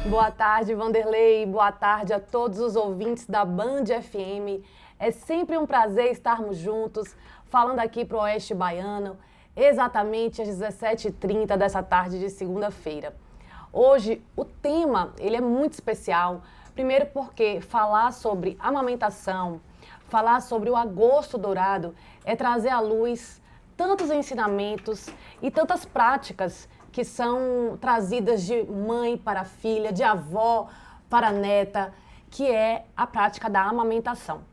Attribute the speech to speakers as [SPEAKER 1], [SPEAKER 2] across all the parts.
[SPEAKER 1] Boa tarde, Vanderlei. Boa tarde a todos os ouvintes da Band FM. É sempre um prazer estarmos juntos, falando aqui para o Oeste Baiano, exatamente às 17h30 dessa tarde de segunda-feira. Hoje, o tema ele é muito especial. Primeiro porque falar sobre amamentação, falar sobre o agosto dourado é trazer à luz tantos ensinamentos e tantas práticas que são trazidas de mãe para filha, de avó para neta, que é a prática da amamentação.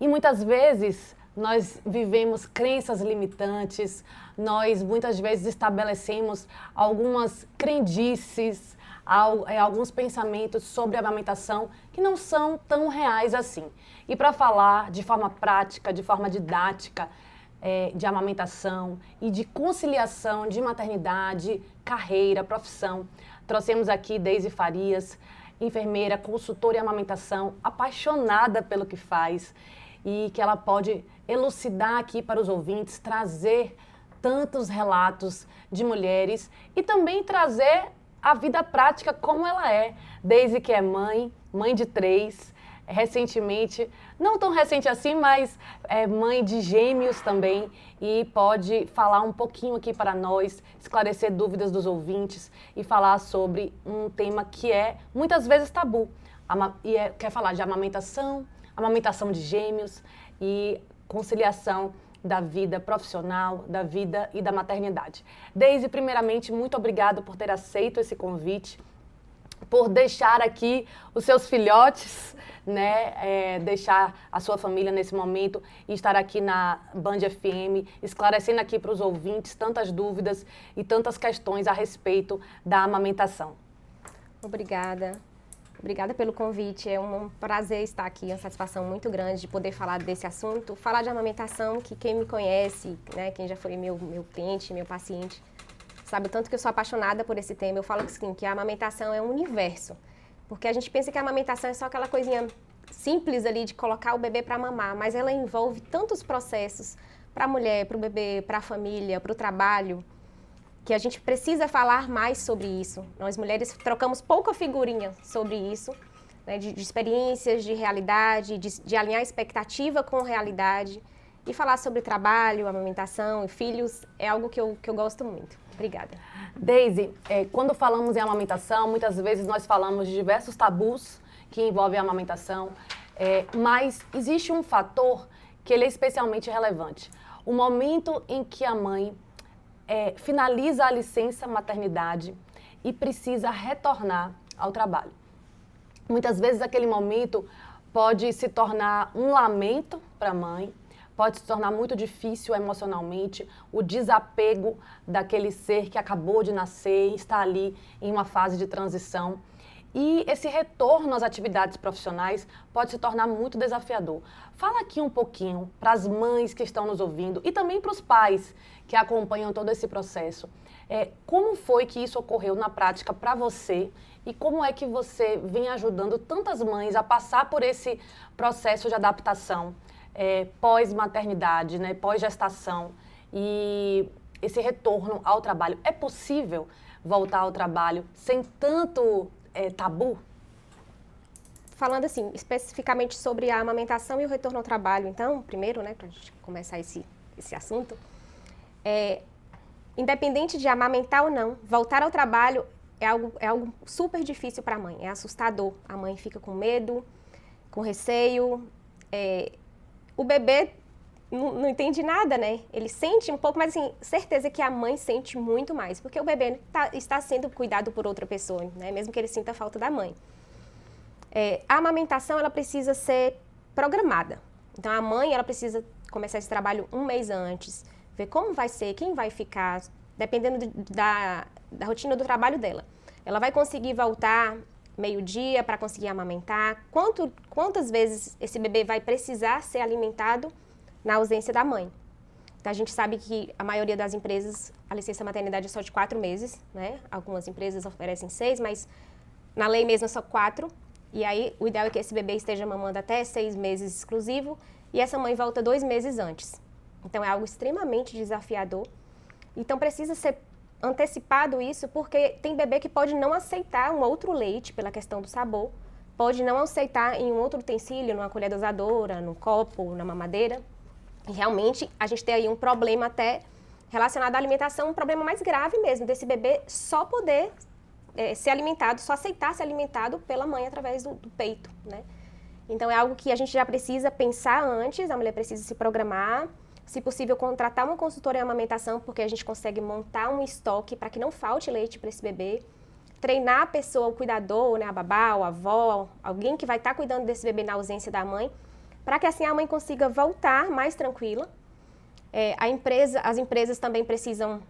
[SPEAKER 1] E muitas vezes nós vivemos crenças limitantes, nós muitas vezes estabelecemos algumas crendices, alguns pensamentos sobre a amamentação que não são tão reais assim. E para falar de forma prática, de forma didática, de amamentação e de conciliação de maternidade, carreira, profissão. Trouxemos aqui Deise Farias, enfermeira, consultora em amamentação, apaixonada pelo que faz e que ela pode elucidar aqui para os ouvintes, trazer tantos relatos de mulheres e também trazer a vida prática como ela é. Deise que é mãe de 3, recentemente, não tão recente assim, mas é mãe de gêmeos também e pode falar um pouquinho aqui para nós, esclarecer dúvidas dos ouvintes e falar sobre um tema que é muitas vezes tabu. Quer falar de amamentação de gêmeos e conciliação da vida profissional, da vida e da maternidade. Deise, primeiramente, muito obrigada por ter aceito esse convite, por deixar aqui os seus filhotes, né, deixar a sua família nesse momento e estar aqui na Band FM, esclarecendo aqui para os ouvintes tantas dúvidas e tantas questões a respeito da amamentação.
[SPEAKER 2] Obrigada. Obrigada pelo convite, é um prazer estar aqui, é uma satisfação muito grande de poder falar desse assunto, falar de amamentação, que quem me conhece, né, quem já foi meu cliente, meu paciente, sabe o tanto que eu sou apaixonada por esse tema. Eu falo assim, que a amamentação é um universo, porque a gente pensa que a amamentação é só aquela coisinha simples ali de colocar o bebê para mamar, mas ela envolve tantos processos para a mulher, para o bebê, para a família, para o trabalho, que a gente precisa falar mais sobre isso. Nós mulheres trocamos pouca figurinha sobre isso, né, de experiências, de realidade, de alinhar expectativa com realidade. E falar sobre trabalho, amamentação e filhos é algo que eu gosto muito. Obrigada.
[SPEAKER 1] Deise, quando falamos em amamentação, muitas vezes nós falamos de diversos tabus que envolvem a amamentação, mas existe um fator que ele é especialmente relevante. O momento em que a mãe finaliza a licença maternidade e precisa retornar ao trabalho. Muitas vezes aquele momento pode se tornar um lamento para a mãe, pode se tornar muito difícil emocionalmente, o desapego daquele ser que acabou de nascer e está ali em uma fase de transição. E esse retorno às atividades profissionais pode se tornar muito desafiador. Fala aqui um pouquinho para as mães que estão nos ouvindo e também para os pais que acompanham todo esse processo. Como foi que isso ocorreu na prática para você e como é que você vem ajudando tantas mães a passar por esse processo de adaptação pós-maternidade, né, pós-gestação e esse retorno ao trabalho? É possível voltar ao trabalho sem tanto tabu?
[SPEAKER 2] Falando assim, especificamente sobre a amamentação e o retorno ao trabalho, então, primeiro, né, para a gente começar esse assunto, independente de amamentar ou não, voltar ao trabalho é algo super difícil para a mãe, é assustador. A mãe fica com medo, com receio, o bebê não entende nada, né? Ele sente um pouco, mas assim, certeza que a mãe sente muito mais, porque o bebê está sendo cuidado por outra pessoa, né? Mesmo que ele sinta falta da mãe. A amamentação, ela precisa ser programada. Então, a mãe, ela precisa começar esse trabalho um mês antes, ver como vai ser, quem vai ficar, dependendo da rotina do trabalho dela. Ela vai conseguir voltar meio-dia para conseguir amamentar? Quantas vezes esse bebê vai precisar ser alimentado na ausência da mãe? Então, a gente sabe que a maioria das empresas, a licença maternidade é só de 4 meses, né? Algumas empresas oferecem 6, mas na lei mesmo é só 4. E aí, o ideal é que esse bebê esteja mamando até 6 meses exclusivo e essa mãe volta 2 meses antes. Então, é algo extremamente desafiador. Então, precisa ser antecipado isso porque tem bebê que pode não aceitar um outro leite pela questão do sabor, pode não aceitar em um outro utensílio, numa colher dosadora, num copo, na mamadeira. E realmente a gente tem aí um problema até relacionado à alimentação, um problema mais grave mesmo, desse bebê só poder ser alimentado, só aceitar ser alimentado pela mãe através do peito, né? Então é algo que a gente já precisa pensar antes, a mulher precisa se programar, se possível contratar uma consultora em amamentação, porque a gente consegue montar um estoque para que não falte leite para esse bebê, treinar a pessoa, o cuidador, né, a babá, a avó, alguém que vai estar cuidando desse bebê na ausência da mãe, para que assim a mãe consiga voltar mais tranquila. As empresas também precisam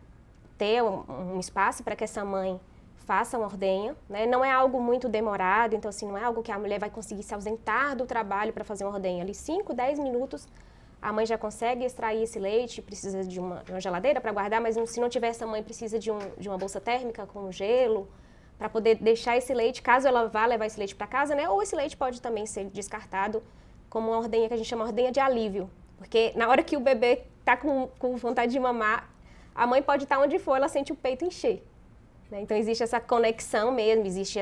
[SPEAKER 2] ter um espaço para que essa mãe faça uma ordenha, né? Não é algo muito demorado, então assim, não é algo que a mulher vai conseguir se ausentar do trabalho para fazer uma ordenha. Ali 5, 10 minutos a mãe já consegue extrair esse leite, precisa de uma geladeira para guardar, mas se não tiver essa mãe, precisa de uma bolsa térmica com gelo, para poder deixar esse leite, caso ela vá levar esse leite para casa, né? Ou esse leite pode também ser descartado como uma ordenha que a gente chama ordenha de alívio, porque na hora que o bebê está com vontade de mamar, a mãe pode estar onde for, ela sente o peito encher. Então, existe essa conexão mesmo, existe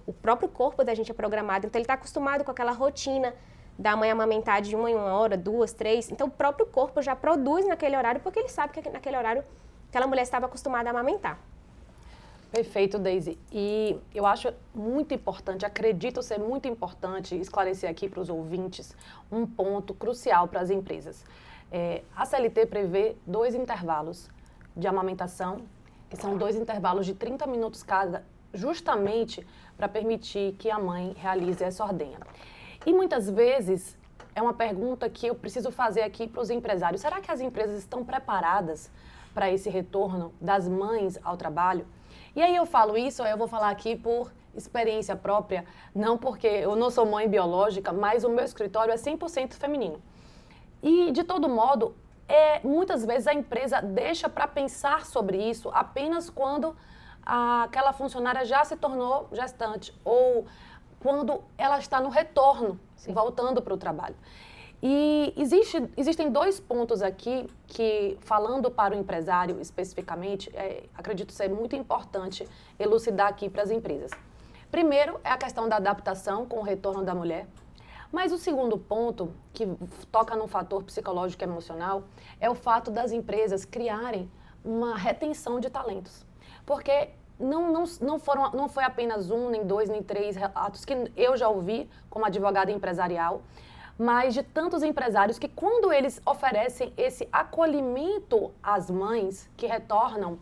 [SPEAKER 2] o próprio corpo da gente é programado, então ele está acostumado com aquela rotina da mãe amamentar de 1 em 1 hora, 2, 3, então o próprio corpo já produz naquele horário, porque ele sabe que naquele horário aquela mulher estava acostumada a amamentar.
[SPEAKER 1] Perfeito, Deise. E eu acho muito importante, acredito ser muito importante esclarecer aqui para os ouvintes um ponto crucial para as empresas. A CLT prevê 2 intervalos de amamentação, que são 2 intervalos de 30 minutos cada, justamente para permitir que a mãe realize essa ordenha. E muitas vezes, é uma pergunta que eu preciso fazer aqui para os empresários. Será que as empresas estão preparadas para esse retorno das mães ao trabalho? E aí eu falo isso, eu vou falar aqui por experiência própria, não porque eu não sou mãe biológica, mas o meu escritório é 100% feminino. E, de todo modo, muitas vezes a empresa deixa para pensar sobre isso apenas quando aquela funcionária já se tornou gestante ou quando ela está no retorno, voltando para o trabalho. E existem 2 pontos aqui que, falando para o empresário especificamente, acredito ser muito importante elucidar aqui para as empresas. Primeiro é a questão da adaptação com o retorno da mulher. Mas o segundo ponto, que toca num fator psicológico e emocional, é o fato das empresas criarem uma retenção de talentos. Porque não foi apenas 1, nem 2, nem 3 relatos que eu já ouvi como advogada empresarial, mas de tantos empresários que, quando eles oferecem esse acolhimento às mães que retornam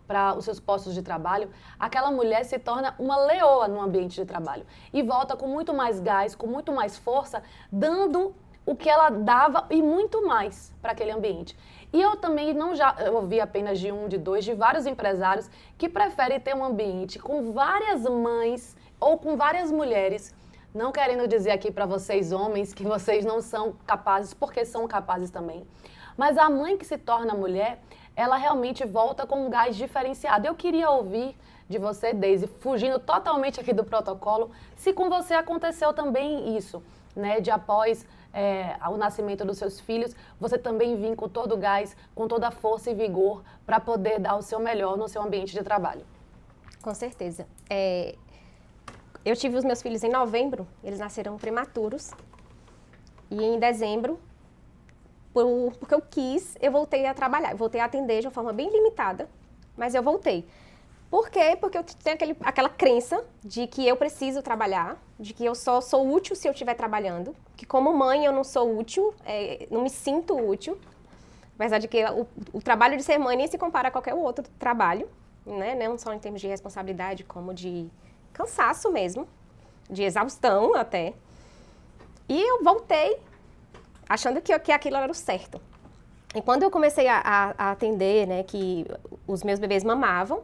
[SPEAKER 1] para os seus postos de trabalho, aquela mulher se torna uma leoa no ambiente de trabalho e volta com muito mais gás, com muito mais força, dando o que ela dava e muito mais para aquele ambiente. E eu também eu ouvi apenas de 1, de 2, de vários empresários que preferem ter um ambiente com várias mães ou com várias mulheres, não querendo dizer aqui para vocês homens que vocês não são capazes, porque são capazes também. Mas a mãe que se torna mulher, ela realmente volta com um gás diferenciado. Eu queria ouvir de você, Deise, fugindo totalmente aqui do protocolo, se com você aconteceu também isso, né, de após o nascimento dos seus filhos, você também vir com todo o gás, com toda a força e vigor para poder dar o seu melhor no seu ambiente de trabalho.
[SPEAKER 2] Com certeza. Eu tive os meus filhos em novembro, eles nasceram prematuros, e em dezembro, porque eu quis, eu voltei a trabalhar, eu voltei a atender de uma forma bem limitada, mas eu voltei. Por quê? Porque eu tenho aquela crença de que eu preciso trabalhar, de que eu só sou útil se eu estiver trabalhando, que como mãe eu não sou útil, não me sinto útil, apesar de que o trabalho de ser mãe nem se compara a qualquer outro trabalho, né? Não só em termos de responsabilidade, como de cansaço mesmo, de exaustão até. E eu voltei achando que aquilo era o certo. E quando eu comecei a atender, né, que os meus bebês mamavam,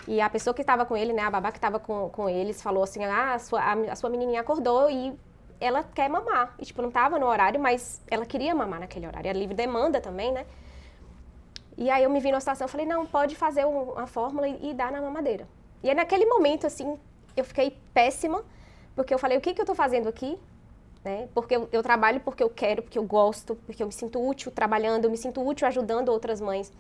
[SPEAKER 2] e a pessoa que estava com ele, né, a babá que estava com eles, falou assim, a sua menininha acordou e ela quer mamar. E, tipo, não estava no horário, mas ela queria mamar naquele horário. Era livre demanda também, né? E aí eu me vi numa situação, eu falei, não, pode fazer uma fórmula e dar na mamadeira. E aí, naquele momento, assim, eu fiquei péssima, porque eu falei, o que eu tô fazendo aqui? Né? Porque eu trabalho porque eu quero, porque eu gosto, porque eu me sinto útil trabalhando, eu me sinto útil ajudando outras mães.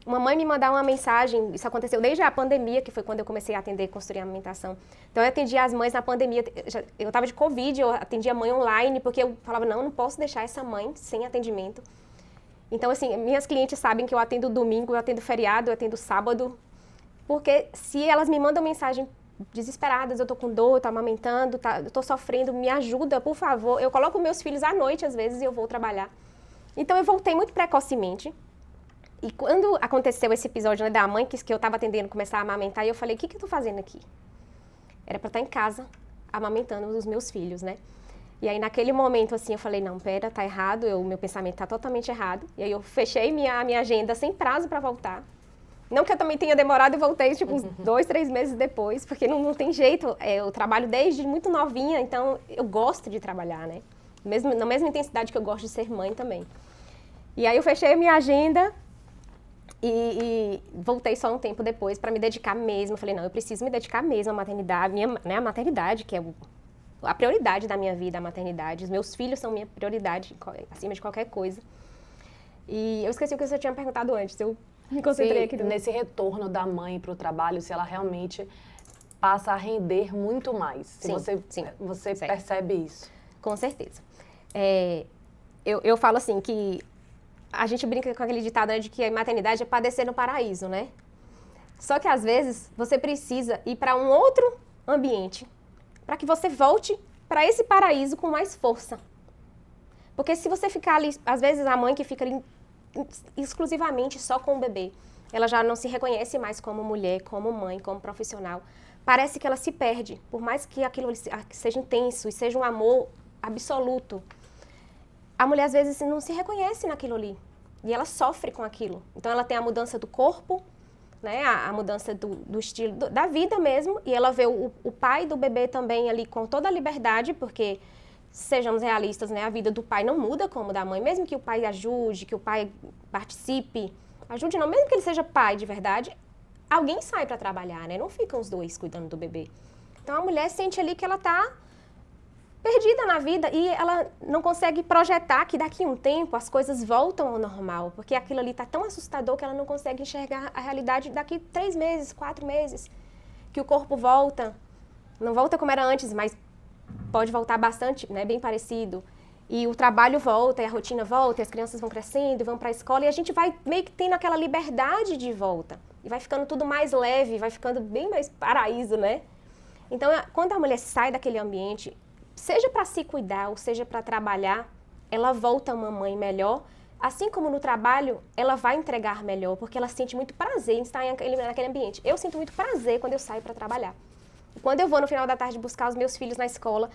[SPEAKER 2] uma mãe me mandar uma mensagem, isso aconteceu desde a pandemia, que foi quando eu comecei a atender e construir a amamentação. Então eu atendia as mães na pandemia, eu estava de Covid, eu atendia a mãe online, porque eu falava, não posso deixar essa mãe sem atendimento. Então, assim, minhas clientes sabem que eu atendo domingo, eu atendo feriado, eu atendo sábado, porque se elas me mandam mensagem desesperadas, eu tô com dor, eu tô amamentando, eu tô sofrendo, me ajuda, por favor. Eu coloco meus filhos à noite, às vezes, e eu vou trabalhar. Então eu voltei muito precocemente. E quando aconteceu esse episódio, né, da mãe que eu estava atendendo começar a amamentar, eu falei, o que eu estou fazendo aqui? Era para estar em casa, amamentando os meus filhos, né? E aí, naquele momento, assim, eu falei, não, pera, tá errado, meu pensamento tá totalmente errado. E aí eu fechei minha agenda sem prazo para voltar. Não que eu também tenha demorado, eu voltei, tipo, uns 2, 3 meses depois, porque não tem jeito, eu trabalho desde muito novinha, então eu gosto de trabalhar, né? Na mesma intensidade que eu gosto de ser mãe também. E aí eu fechei a minha agenda e voltei só um tempo depois para me dedicar mesmo. Eu falei, não, eu preciso me dedicar mesmo à maternidade, a maternidade, que é a prioridade da minha vida, a maternidade. Os meus filhos são minha prioridade, acima de qualquer coisa. E eu esqueci o que você tinha perguntado antes, eu me concentrei aqui.
[SPEAKER 1] Nesse retorno da mãe para o trabalho, se ela realmente passa a render muito mais. Se você percebe isso.
[SPEAKER 2] Com certeza. Eu falo assim que a gente brinca com aquele ditado, né, de que a maternidade é padecer no paraíso, né? Só que às vezes você precisa ir para um outro ambiente para que você volte para esse paraíso com mais força. Porque se você ficar ali, às vezes a mãe que fica ali exclusivamente só com o bebê, ela já não se reconhece mais como mulher, como mãe, como profissional. Parece que ela se perde, por mais que aquilo seja intenso e seja um amor absoluto. A mulher, às vezes, não se reconhece naquilo ali. E ela sofre com aquilo. Então, ela tem a mudança do corpo, né? A mudança do estilo, da vida mesmo. E ela vê o pai do bebê também ali com toda a liberdade, porque, sejamos realistas, né? A vida do pai não muda como da mãe. Mesmo que o pai ajude, que o pai participe. Ajude não, mesmo que ele seja pai de verdade, alguém sai para trabalhar, né? Não ficam os dois cuidando do bebê. Então, a mulher sente ali que ela está perdida na vida e ela não consegue projetar que daqui a um tempo as coisas voltam ao normal, porque aquilo ali está tão assustador que ela não consegue enxergar a realidade daqui 3 meses, 4 meses, que o corpo volta, não volta como era antes, mas pode voltar bastante, né, bem parecido, e o trabalho volta, e a rotina volta, e as crianças vão crescendo, vão para a escola, e a gente vai meio que tendo aquela liberdade de volta, e vai ficando tudo mais leve, vai ficando bem mais paraíso, né? Então, quando a mulher sai daquele ambiente, seja para se cuidar ou seja para trabalhar, ela volta uma mãe melhor. Assim como no trabalho, ela vai entregar melhor, porque ela sente muito prazer em estar naquele ambiente. Eu sinto muito prazer quando eu saio para trabalhar. E quando eu vou no final da tarde buscar os meus filhos na escola,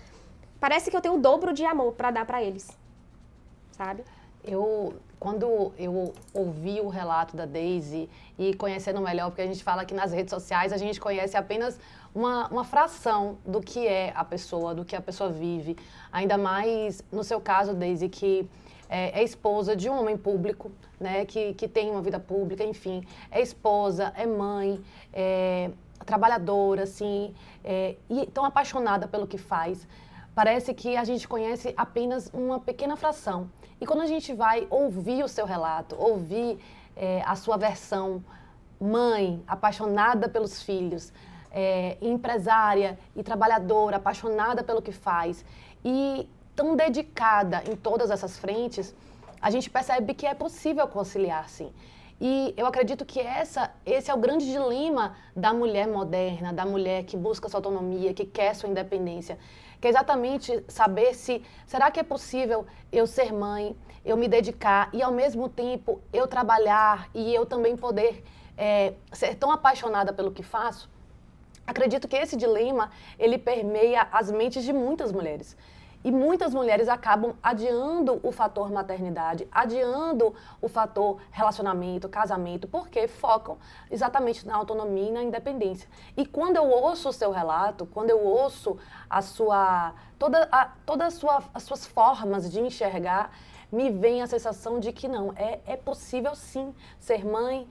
[SPEAKER 2] parece que eu tenho o dobro de amor para dar para eles, sabe?
[SPEAKER 1] Quando eu ouvi o relato da Daisy e conhecendo melhor, porque a gente fala que nas redes sociais a gente conhece apenas uma fração do que é a pessoa, do que a pessoa vive. Ainda mais no seu caso, Daisy, que é esposa de um homem público, né, que tem uma vida pública, enfim, é esposa, é mãe, é trabalhadora, assim, e tão apaixonada pelo que faz. Parece que a gente conhece apenas uma pequena fração. E quando a gente vai ouvir o seu relato, ouvir a sua versão, mãe, apaixonada pelos filhos, empresária e trabalhadora, apaixonada pelo que faz, e tão dedicada em todas essas frentes, a gente percebe que é possível conciliar, sim. E eu acredito que esse é o grande dilema da mulher moderna, da mulher que busca sua autonomia, que quer sua independência, que é exatamente saber será que é possível eu ser mãe, eu me dedicar e ao mesmo tempo eu trabalhar e eu também poder ser tão apaixonada pelo que faço? Acredito que esse dilema, ele permeia as mentes de muitas mulheres. E muitas mulheres acabam adiando o fator maternidade, adiando o fator relacionamento, casamento, porque focam exatamente na autonomia e na independência. E quando eu ouço o seu relato, quando eu ouço todas as suas formas de enxergar, me vem a sensação de que não, é possível sim ser mãe,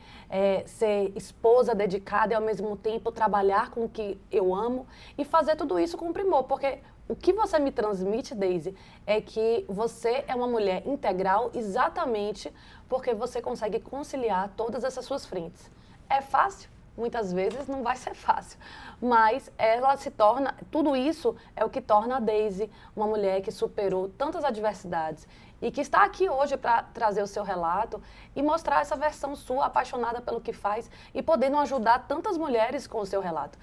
[SPEAKER 1] ser esposa dedicada e ao mesmo tempo trabalhar com o que eu amo e fazer tudo isso com primor, porque o que você me transmite, Deise, é que você é uma mulher integral exatamente porque você consegue conciliar todas essas suas frentes. É fácil? Muitas vezes não vai ser fácil, mas ela se torna, tudo isso é o que torna a Deise uma mulher que superou tantas adversidades e que está aqui hoje para trazer o seu relato e mostrar essa versão sua, apaixonada pelo que faz e podendo ajudar tantas mulheres com o seu relato.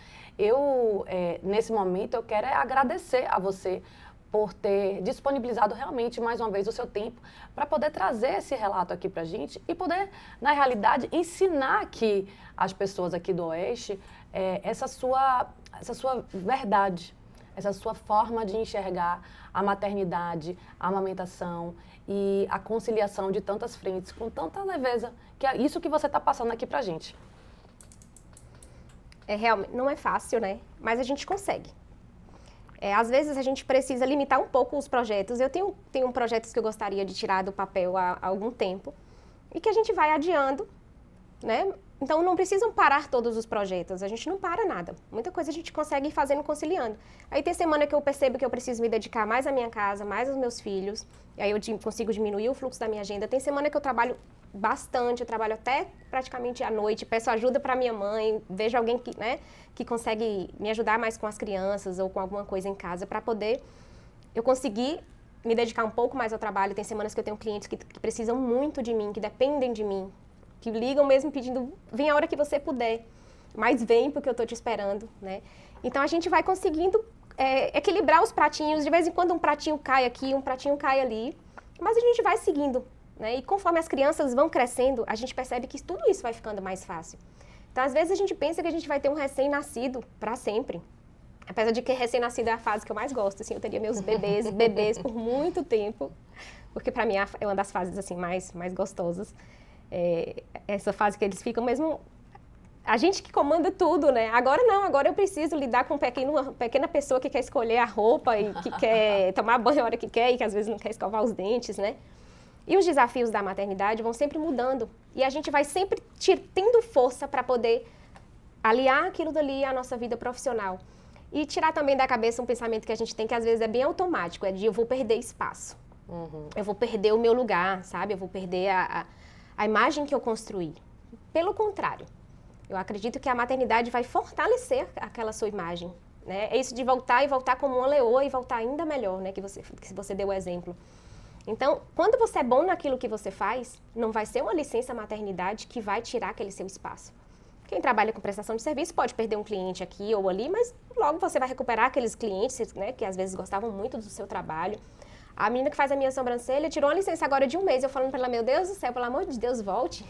[SPEAKER 1] Nesse momento, eu quero agradecer a você por ter disponibilizado realmente, mais uma vez, o seu tempo para poder trazer esse relato aqui para a gente e poder, na realidade, ensinar aqui as pessoas aqui do Oeste essa sua verdade, essa sua forma de enxergar a maternidade, a amamentação e a conciliação de tantas frentes com tanta leveza, que é isso que você está passando aqui para a gente.
[SPEAKER 2] Realmente, não é fácil, né? Mas a gente consegue. Às vezes a gente precisa limitar um pouco os projetos. Eu tenho projetos que eu gostaria de tirar do papel há algum tempo e que a gente vai adiando, né? Então não precisam parar todos os projetos, a gente não para nada. Muita coisa a gente consegue ir fazendo, conciliando. Aí tem semana que eu percebo que eu preciso me dedicar mais à minha casa, mais aos meus filhos, e aí eu consigo diminuir o fluxo da minha agenda. Tem semana que eu trabalho bastante, eu trabalho até praticamente à noite, peço ajuda para minha mãe, vejo alguém que consegue me ajudar mais com as crianças ou com alguma coisa em casa para poder eu conseguir me dedicar um pouco mais ao trabalho. Tem semanas que eu tenho clientes que precisam muito de mim, que dependem de mim, que ligam mesmo pedindo, vem a hora que você puder, mas vem porque eu estou te esperando, né? Então a gente vai conseguindo equilibrar os pratinhos, de vez em quando um pratinho cai aqui, um pratinho cai ali, mas a gente vai seguindo. Né? E conforme as crianças vão crescendo, a gente percebe que tudo isso vai ficando mais fácil. Então, às vezes, a gente pensa que a gente vai ter um recém-nascido para sempre. Apesar de que recém-nascido é a fase que eu mais gosto. Assim, eu teria meus bebês por muito tempo, porque para mim é uma das fases assim, mais gostosas. Essa fase que eles ficam mesmo... A gente que comanda tudo, né? Agora não, agora eu preciso lidar com uma pequena pessoa que quer escolher a roupa e que quer tomar banho a hora que quer e que às vezes não quer escovar os dentes, né? E os desafios da maternidade vão sempre mudando. E a gente vai sempre tendo força para poder aliar aquilo dali à nossa vida profissional. E tirar também da cabeça um pensamento que a gente tem que às vezes é bem automático, é de eu vou perder espaço. Eu vou perder o meu lugar, sabe? Eu vou perder a imagem que eu construí. Pelo contrário, eu acredito que a maternidade vai fortalecer aquela sua imagem. Né? É isso de voltar como uma leoa e voltar ainda melhor, né? Que você deu o exemplo. Então, quando você é bom naquilo que você faz, não vai ser uma licença maternidade que vai tirar aquele seu espaço. Quem trabalha com prestação de serviço pode perder um cliente aqui ou ali, mas logo você vai recuperar aqueles clientes, né, que às vezes gostavam muito do seu trabalho. A menina que faz a minha sobrancelha tirou uma licença agora de um mês. Eu falando para ela, meu Deus do céu, pelo amor de Deus, volte.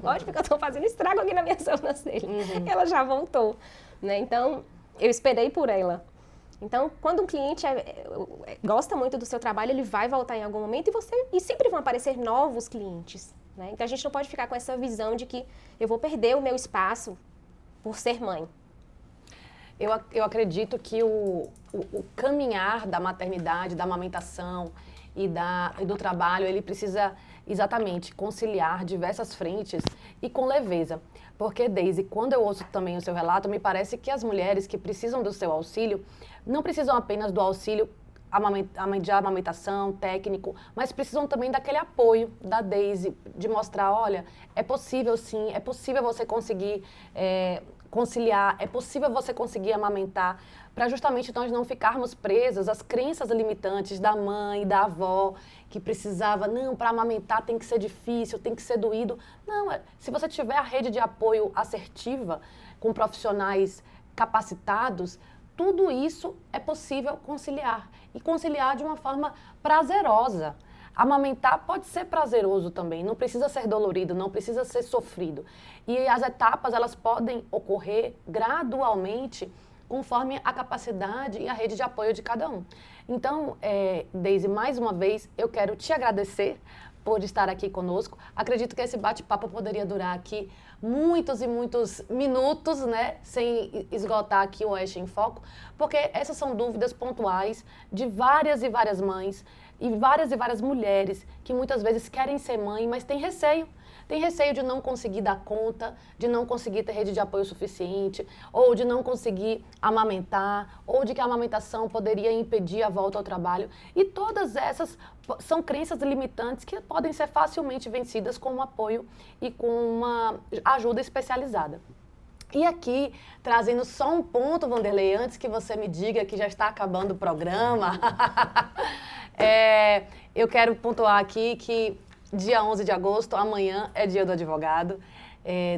[SPEAKER 2] Volte porque eu estou fazendo estrago aqui na minha sobrancelha. Ela já voltou. Né? Então, eu esperei por ela. Então, quando um cliente gosta muito do seu trabalho, ele vai voltar em algum momento e sempre vão aparecer novos clientes. Né? Então, a gente não pode ficar com essa visão de que eu vou perder o meu espaço por ser mãe.
[SPEAKER 1] Eu acredito que o caminhar da maternidade, da amamentação e do trabalho, ele precisa exatamente conciliar diversas frentes e com leveza. Porque, Deise, quando eu ouço também o seu relato, me parece que as mulheres que precisam do seu auxílio não precisam apenas do auxílio de amamentação, técnico, mas precisam também daquele apoio da Deise, de mostrar, olha, é possível sim, é possível você conseguir conciliar, é possível você conseguir amamentar, para justamente nós não ficarmos presas às crenças limitantes da mãe, da avó, que precisava, não, para amamentar tem que ser difícil, tem que ser doído. Não, se você tiver a rede de apoio assertiva, com profissionais capacitados, tudo isso é possível conciliar. E conciliar de uma forma prazerosa. Amamentar pode ser prazeroso também, não precisa ser dolorido, não precisa ser sofrido. E as etapas, elas podem ocorrer gradualmente, conforme a capacidade e a rede de apoio de cada um. Então, Deise, mais uma vez, eu quero te agradecer por estar aqui conosco. Acredito que esse bate-papo poderia durar aqui muitos e muitos minutos, né, sem esgotar aqui o Oeste em Foco, porque essas são dúvidas pontuais de várias e várias mães e várias mulheres que muitas vezes querem ser mãe, mas têm receio. tem receio de não conseguir dar conta, de não conseguir ter rede de apoio suficiente, ou de não conseguir amamentar, ou de que a amamentação poderia impedir a volta ao trabalho. E todas essas são crenças limitantes que podem ser facilmente vencidas com um apoio e com uma ajuda especializada. E aqui, trazendo só um ponto, Wanderley, antes que você me diga que já está acabando o programa, eu quero pontuar aqui que dia 11 de agosto, amanhã, é dia do advogado,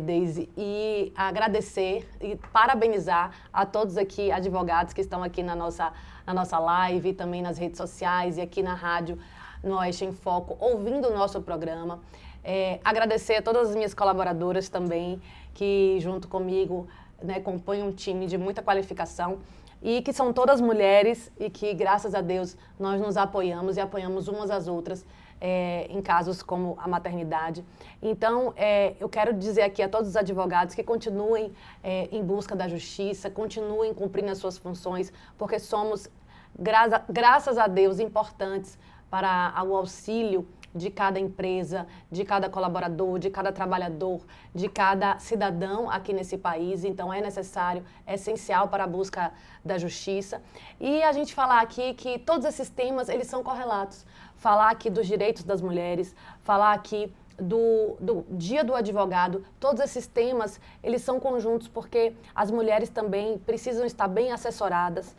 [SPEAKER 1] Deise, e agradecer e parabenizar a todos aqui, advogados que estão aqui na nossa live, também nas redes sociais e aqui na rádio, no Oeste em Foco, ouvindo o nosso programa. Agradecer a todas as minhas colaboradoras também, que junto comigo, né, compõem um time de muita qualificação e que são todas mulheres e que, graças a Deus, nós nos apoiamos e apoiamos umas às outras em casos como a maternidade. Então, eu quero dizer aqui a todos os advogados que continuem em busca da justiça, continuem cumprindo as suas funções, porque somos, graças a Deus, importantes para o auxílio de cada empresa, de cada colaborador, de cada trabalhador, de cada cidadão aqui nesse país. Então, é necessário, é essencial para a busca da justiça. E a gente falar aqui que todos esses temas, eles são correlatos. Falar aqui dos direitos das mulheres, falar aqui do Dia do Advogado, todos esses temas, eles são conjuntos porque as mulheres também precisam estar bem assessoradas,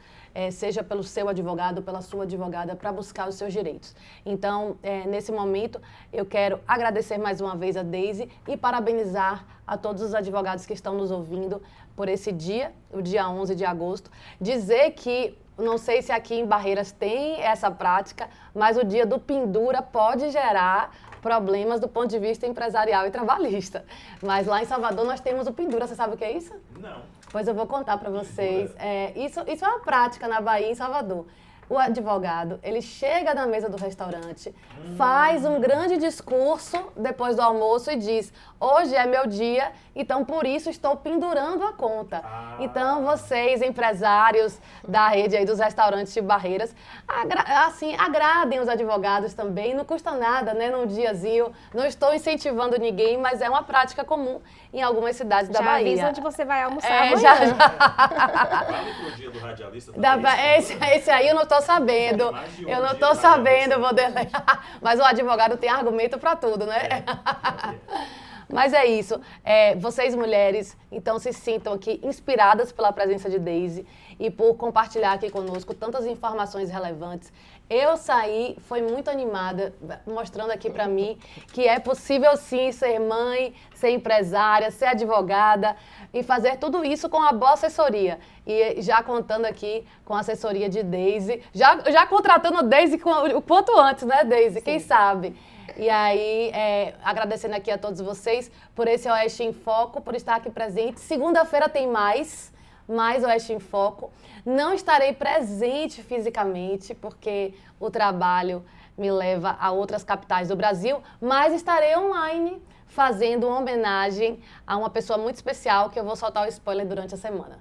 [SPEAKER 1] seja pelo seu advogado, pela sua advogada, para buscar os seus direitos. Então, nesse momento, eu quero agradecer mais uma vez a Deise e parabenizar a todos os advogados que estão nos ouvindo por esse dia, o dia 11 de agosto. Dizer que, não sei se aqui em Barreiras tem essa prática, mas o dia do pendura pode gerar problemas do ponto de vista empresarial e trabalhista. Mas lá em Salvador nós temos o pendura. Você sabe o que é isso?
[SPEAKER 3] Não.
[SPEAKER 1] Pois eu vou contar para vocês. Isso é uma prática na Bahia e em Salvador. O advogado, ele chega na mesa do restaurante, faz um grande discurso depois do almoço e diz: hoje é meu dia, então por isso estou pendurando a conta. Então vocês, empresários da rede aí dos restaurantes de Barreiras, agradem os advogados também, não custa nada, né, num diazinho. Não estou incentivando ninguém, mas é uma prática comum em algumas cidades da Bahia.
[SPEAKER 2] Já avisa onde você vai almoçar amanhã.
[SPEAKER 3] Vale pro dia do radialista também.
[SPEAKER 1] Esse aí eu não estou sabendo. Eu não estou sabendo, Wanderley. Mas o advogado tem argumento para tudo, né? Mas é isso. Vocês, mulheres, então se sintam aqui inspiradas pela presença de Deise e por compartilhar aqui conosco tantas informações relevantes. Eu saí, foi muito animada, mostrando aqui para mim que é possível sim ser mãe, ser empresária, ser advogada e fazer tudo isso com a boa assessoria. E já contando aqui com a assessoria de Deise, já contratando Deise o quanto antes, né, Deise? Sim. Quem sabe? E aí, agradecendo aqui a todos vocês por esse Oeste em Foco, por estar aqui presente. Segunda-feira tem mais Oeste em Foco. Não estarei presente fisicamente, porque o trabalho me leva a outras capitais do Brasil, mas estarei online fazendo uma homenagem a uma pessoa muito especial que eu vou soltar o spoiler durante a semana.